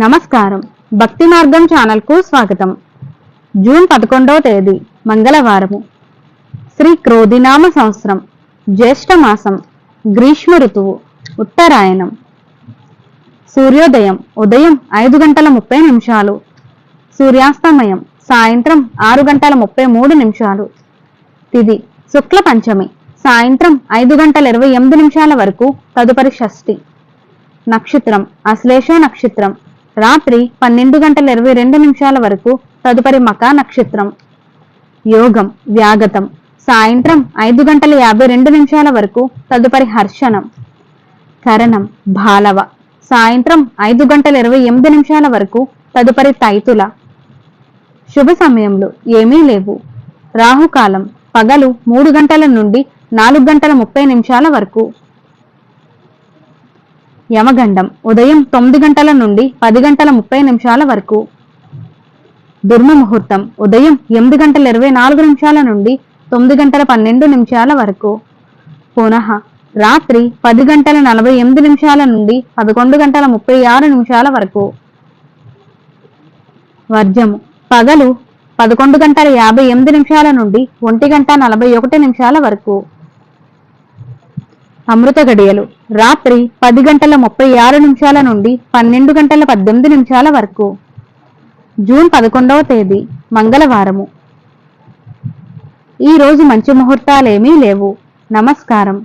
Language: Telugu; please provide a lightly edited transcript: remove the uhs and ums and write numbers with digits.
నమస్కారం. భక్తి మార్గం ఛానల్కు స్వాగతం. జూన్ 11వ తేదీ మంగళవారము. శ్రీ క్రోధినామ సంవత్సరం, జ్యేష్ఠ మాసం, గ్రీష్మ ఋతువు, ఉత్తరాయణం. సూర్యోదయం ఉదయం 5:30, సూర్యాస్తమయం సాయంత్రం 6:33. తిథి శుక్ల పంచమి సాయంత్రం 5:28 వరకు, తదుపరి షష్ఠి. నక్షత్రం అశ్లేష నక్షత్రం రాత్రి 12:22 వరకు, తదుపరి మకా నక్షత్రం. యోగం వ్యాగతం సాయంత్రం 5:52 వరకు, తదుపరి హర్షణం. కరణం బాలవ సాయంత్రం 5:28 వరకు, తదుపరి తైతుల. శుభ సమయంలో ఏమీ లేవు. రాహుకాలం పగలు 3 గంటల నుండి 4:30 వరకు. యమగండం ఉదయం 9 గంటల నుండి 10:30 వరకు. దుర్మ ముహూర్తం ఉదయం 8:24 నుండి 9:12 వరకు. పునః రాత్రి 10:48 నుండి 11:36 వరకు. వర్జము పగలు 11:58 నుండి 1:41 వరకు. అమృత గడియలు రాత్రి 10:36 నుండి 12:18 వరకు. జూన్ 11వ తేదీ మంగళవారము. ఈ రోజు మంచి ముహూర్తాలేమీ లేవు. నమస్కారం.